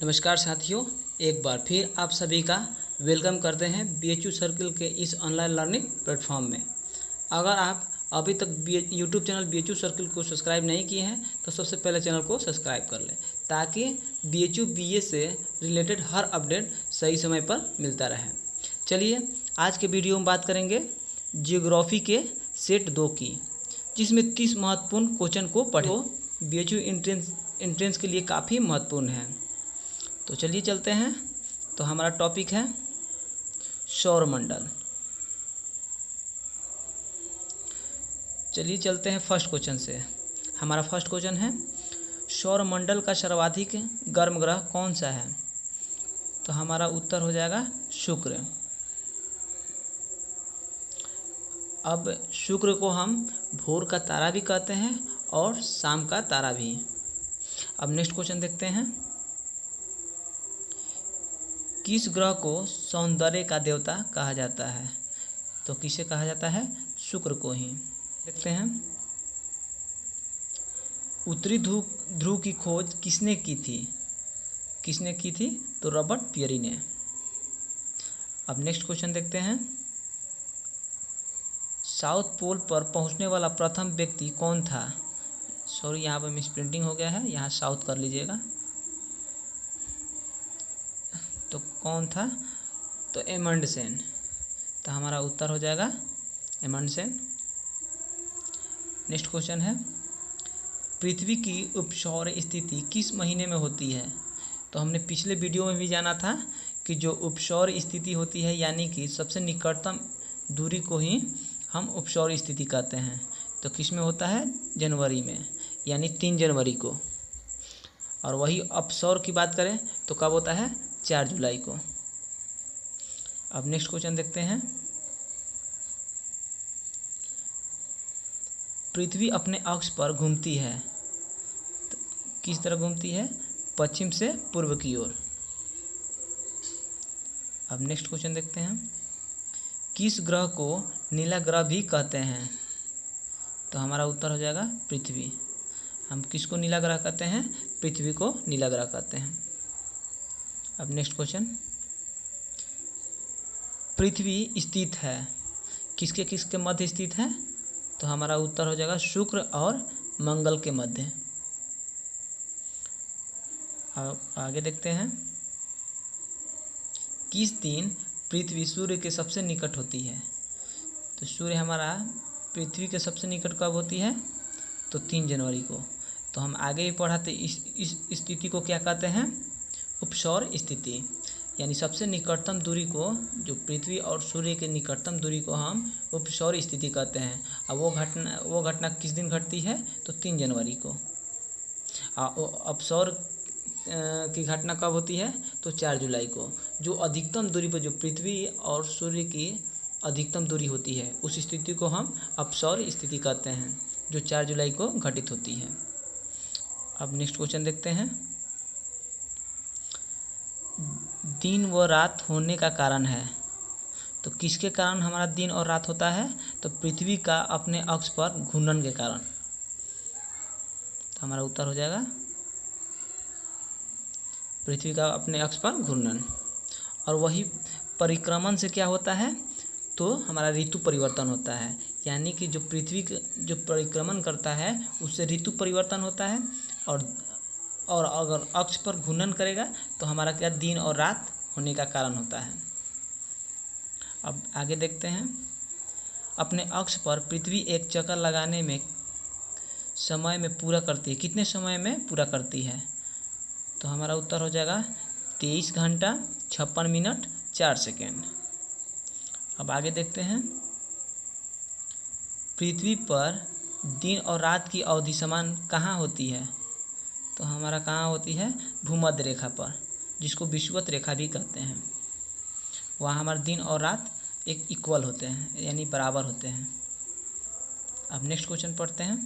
नमस्कार साथियों, एक बार फिर आप सभी का वेलकम करते हैं BHU सर्किल के इस ऑनलाइन लर्निंग प्लेटफॉर्म में। अगर आप अभी तक यूट्यूब चैनल BHU सर्किल को सब्सक्राइब नहीं किए हैं तो सबसे पहले चैनल को सब्सक्राइब कर लें ताकि BHU BA से रिलेटेड हर अपडेट सही समय पर मिलता रहे। चलिए आज के वीडियो में बात करेंगे जियोग्राफी के सेट 2 की, जिसमें 30 महत्वपूर्ण क्वेश्चन को पढ़ो BHU एंट्रेंस के लिए काफ़ी महत्वपूर्ण है। तो चलिए चलते हैं। तो हमारा टॉपिक है सौरमंडल। चलिए चलते हैं फर्स्ट क्वेश्चन से। हमारा फर्स्ट क्वेश्चन है सौरमंडल का सर्वाधिक गर्म ग्रह कौन सा है? तो हमारा उत्तर हो जाएगा शुक्र। अब शुक्र को हम भोर का तारा भी कहते हैं और शाम का तारा भी। अब नेक्स्ट क्वेश्चन देखते हैं। किस ग्रह को सौंदर्य का देवता कहा जाता है? तो किसे कहा जाता है? शुक्र को ही। देखते हैं उत्तरी ध्रुव की खोज किसने की थी? किसने की थी? तो रॉबर्ट पियरी ने। अब नेक्स्ट क्वेश्चन देखते हैं। साउथ पोल पर पहुंचने वाला प्रथम व्यक्ति कौन था? सॉरी, यहाँ पर मिस प्रिंटिंग हो गया है, यहाँ साउथ कर लीजिएगा। तो कौन था? तो एमंडसेन। तो हमारा उत्तर हो जाएगा एमंडसेन। नेक्स्ट क्वेश्चन है पृथ्वी की उपसौर स्थिति किस महीने में होती है? तो हमने पिछले वीडियो में भी जाना था कि जो उपसौर स्थिति होती है यानी कि सबसे निकटतम दूरी को ही हम उपसौर स्थिति कहते हैं। तो किस में होता है? जनवरी में, यानी 3 जनवरी को। और वही अपसौर की बात करें तो कब होता है? 4 जुलाई को। अब नेक्स्ट क्वेश्चन देखते हैं। पृथ्वी अपने अक्ष पर घूमती है तो किस तरह घूमती है? पश्चिम से पूर्व की ओर। अब नेक्स्ट क्वेश्चन देखते हैं। किस ग्रह को नीला ग्रह भी कहते हैं? तो हमारा उत्तर हो जाएगा पृथ्वी। हम किसको नीला ग्रह कहते हैं? पृथ्वी को नीला ग्रह कहते हैं। अब नेक्स्ट क्वेश्चन। पृथ्वी स्थित है किसके किसके मध्य स्थित है? तो हमारा उत्तर हो जाएगा शुक्र और मंगल के मध्य। अब आगे देखते हैं। किस दिन पृथ्वी सूर्य के सबसे निकट होती है? तो सूर्य हमारा पृथ्वी के सबसे निकट कब होती है? तो 3 जनवरी को। तो हम आगे ही पढ़ाते इस स्थिति को क्या कहते हैं? उपसौर स्थिति, यानी सबसे निकटतम दूरी को, जो पृथ्वी और सूर्य के निकटतम दूरी को हम उपसौर स्थिति कहते हैं। अब वो घटना किस दिन घटती है? तो 3 जनवरी को। अपसौर की घटना कब होती है? तो 4 जुलाई को। जो अधिकतम दूरी पर, जो पृथ्वी और सूर्य की अधिकतम दूरी होती है, उस स्थिति को हम अपसौर स्थिति कहते हैं, जो 4 जुलाई को घटित होती है। अब नेक्स्ट क्वेश्चन देखते हैं। दिन व रात होने का कारण है? तो किसके कारण हमारा दिन और रात होता है? तो पृथ्वी का अपने अक्ष पर घूर्णन के कारण। तो हमारा उत्तर हो जाएगा पृथ्वी का अपने अक्ष पर घूर्णन। और वही परिक्रमण से क्या होता है? तो हमारा ऋतु परिवर्तन होता है, यानी कि जो पृथ्वी जो परिक्रमण करता है उससे ऋतु परिवर्तन होता है। और अगर अक्ष पर घूर्णन करेगा तो हमारा क्या? दिन और रात होने का कारण होता है। अब आगे देखते हैं। अपने अक्ष पर पृथ्वी एक चक्कर लगाने में समय में पूरा करती है, कितने समय में पूरा करती है? तो हमारा उत्तर हो जाएगा 23 घंटा 56 मिनट 4 सेकेंड। अब आगे देखते हैं। पृथ्वी पर दिन और रात की अवधि समान कहाँ होती है? तो हमारा कहाँ होती है? भूमध्य रेखा पर, जिसको विषुवत रेखा भी कहते हैं। वहाँ हमारे दिन और रात एक इक्वल होते हैं, यानी बराबर होते हैं। अब नेक्स्ट क्वेश्चन पढ़ते हैं।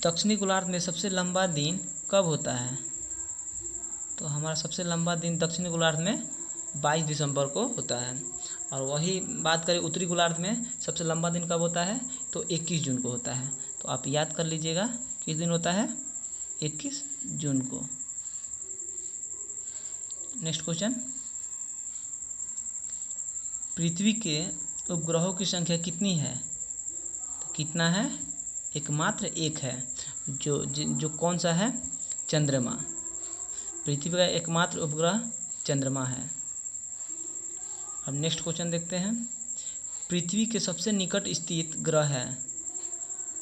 दक्षिणी गोलार्ध में सबसे लंबा दिन कब होता है? तो हमारा सबसे लंबा दिन दक्षिणी गोलार्ध में 22 दिसंबर को होता है। और वही बात करें उत्तरी गोलार्ध में सबसे लंबा दिन कब होता है, तो 21 जून को होता है। तो आप याद कर लीजिएगा किस दिन होता है, 21 जून को। नेक्स्ट क्वेश्चन, पृथ्वी के उपग्रहों की संख्या कितनी है, तो कितना है, एकमात्र एक है, जो कौन सा है, चंद्रमा। पृथ्वी का एकमात्र उपग्रह चंद्रमा है। अब नेक्स्ट क्वेश्चन देखते हैं, पृथ्वी के सबसे निकट स्थित ग्रह है,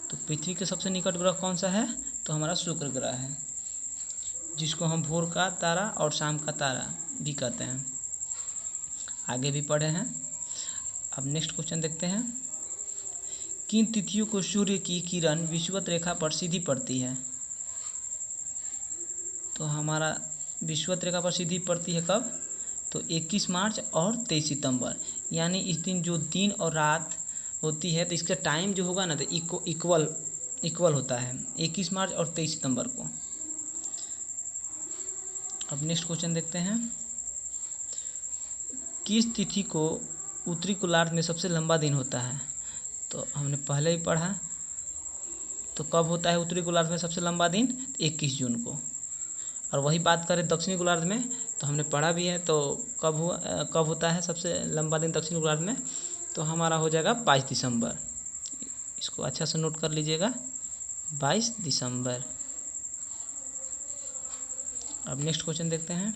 तो पृथ्वी के सबसे निकट ग्रह कौन सा है, तो हमारा शुक्र ग्रह है, जिसको हम भोर का तारा और शाम का तारा भी कहते हैं, आगे भी पढ़े हैं। अब नेक्स्ट क्वेश्चन देखते हैं, किन तिथियों को सूर्य की किरण विषुवत रेखा पर सीधी पड़ती है, तो हमारा विषुवत रेखा पर सीधी पड़ती है कब, तो 21 मार्च और 23 सितंबर, यानी इस दिन जो दिन और रात होती है तो इसका टाइम जो होगा ना तो इक्वल होता है 21 मार्च और 23 सितंबर को। अब नेक्स्ट क्वेश्चन देखते हैं, किस तिथि को उत्तरी गोलार्ध में सबसे लंबा दिन होता है, तो हमने पहले ही पढ़ा, तो कब होता है उत्तरी गोलार्ध में सबसे लंबा दिन, 21 जून को। और वही बात करें दक्षिणी गोलार्ध में, तो हमने पढ़ा भी है, तो कब होता है सबसे लंबा दिन दक्षिणी गोलार्ध में, तो हमारा हो जाएगा 22 दिसंबर। इसको अच्छा से नोट कर लीजिएगा, 22 दिसंबर। अब नेक्स्ट क्वेश्चन देखते हैं,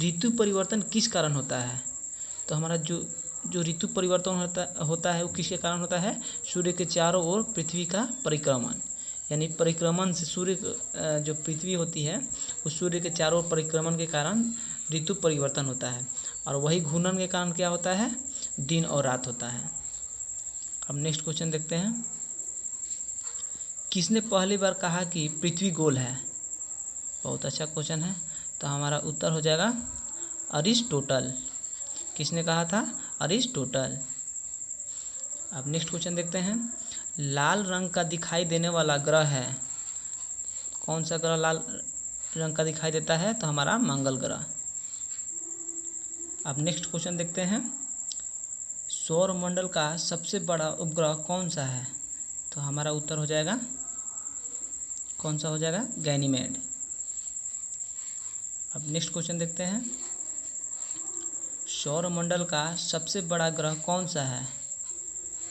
ऋतु परिवर्तन किस कारण होता है, तो हमारा जो ऋतु परिवर्तन होता है वो किसके कारण होता है, सूर्य के चारों ओर पृथ्वी का परिक्रमण, यानी परिक्रमण से सूर्य जो पृथ्वी होती है उस सूर्य के चारों ओर परिक्रमण के कारण ऋतु परिवर्तन होता है, और वही घूर्णन के कारण क्या होता है, दिन और रात होता है। अब नेक्स्ट क्वेश्चन देखते हैं, किसने पहली बार कहा कि पृथ्वी गोल है, बहुत अच्छा क्वेश्चन है, तो हमारा उत्तर हो जाएगा अरिस्टोटल। किसने कहा था, अरिस्टोटल। अब नेक्स्ट क्वेश्चन देखते हैं, लाल रंग का दिखाई देने वाला ग्रह है, कौन सा ग्रह लाल रंग का दिखाई देता है, तो हमारा मंगल ग्रह। अब नेक्स्ट क्वेश्चन देखते हैं, सौरमंडल का सबसे बड़ा उपग्रह कौन सा है, तो हमारा उत्तर हो जाएगा, कौन सा हो जाएगा, गैनीमेड। अब नेक्स्ट क्वेश्चन देखते हैं, सौरमंडल का सबसे बड़ा ग्रह कौन सा है,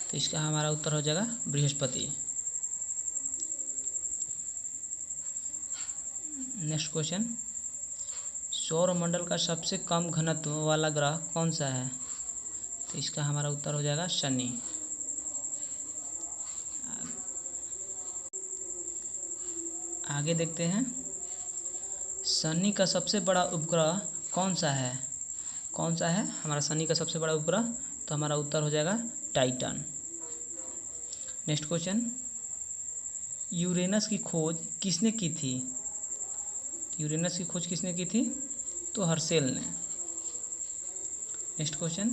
तो इसका हमारा उत्तर हो जाएगा बृहस्पति। नेक्स्ट क्वेश्चन, सौरमंडल का सबसे कम घनत्व वाला ग्रह कौन सा है, तो इसका हमारा उत्तर हो जाएगा शनि। आगे देखते हैं, शनि का सबसे बड़ा उपग्रह कौन सा है, हमारा शनि का सबसे बड़ा उपग्रह, तो हमारा उत्तर हो जाएगा टाइटन। नेक्स्ट क्वेश्चन, यूरेनस की खोज किसने की थी, यूरेनस की खोज किसने की थी, तो हर्शेल ने। नेक्स्ट क्वेश्चन,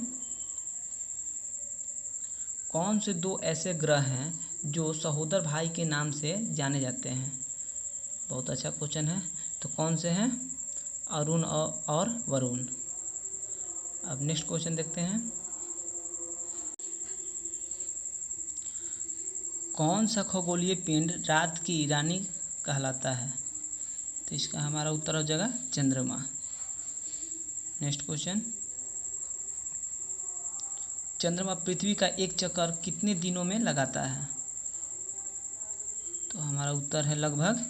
कौन से दो ऐसे ग्रह हैं जो सहोदर भाई के नाम से जाने जाते हैं, बहुत अच्छा क्वेश्चन है, तो कौन से हैं, अरुण और वरुण। अब नेक्स्ट क्वेश्चन देखते हैं, कौन सा खगोलीय पिंड रात की रानी कहलाता है, तो इसका हमारा उत्तर हो जाएगा चंद्रमा। नेक्स्ट क्वेश्चन, चंद्रमा पृथ्वी का एक चक्कर कितने दिनों में लगाता है, तो हमारा उत्तर है लगभग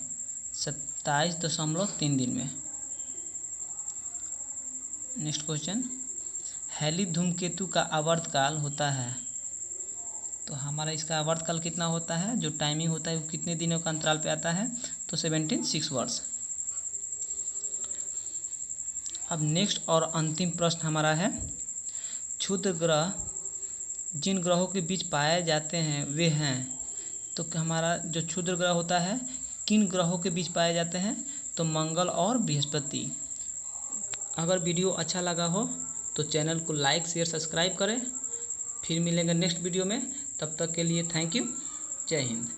27.3 दिन में। नेक्स्ट क्वेश्चन, हैली धूमकेतु का आवर्तकाल होता है, तो हमारा इसका आवर्तकाल कितना होता है, जो टाइमिंग होता है वो कितने दिनों का अंतराल पे आता है, तो 76 वर्ष। अब नेक्स्ट और अंतिम प्रश्न हमारा है, क्षुद्र ग्रह जिन ग्रहों के बीच पाए जाते हैं वे हैं, तो हमारा जो क्षुद्र ग्रह होता है किन ग्रहों के बीच पाए जाते हैं, तो मंगल और बृहस्पति। अगर वीडियो अच्छा लगा हो तो चैनल को लाइक शेयर सब्सक्राइब करें। फिर मिलेंगे नेक्स्ट वीडियो में, तब तक के लिए थैंक यू, जय हिंद।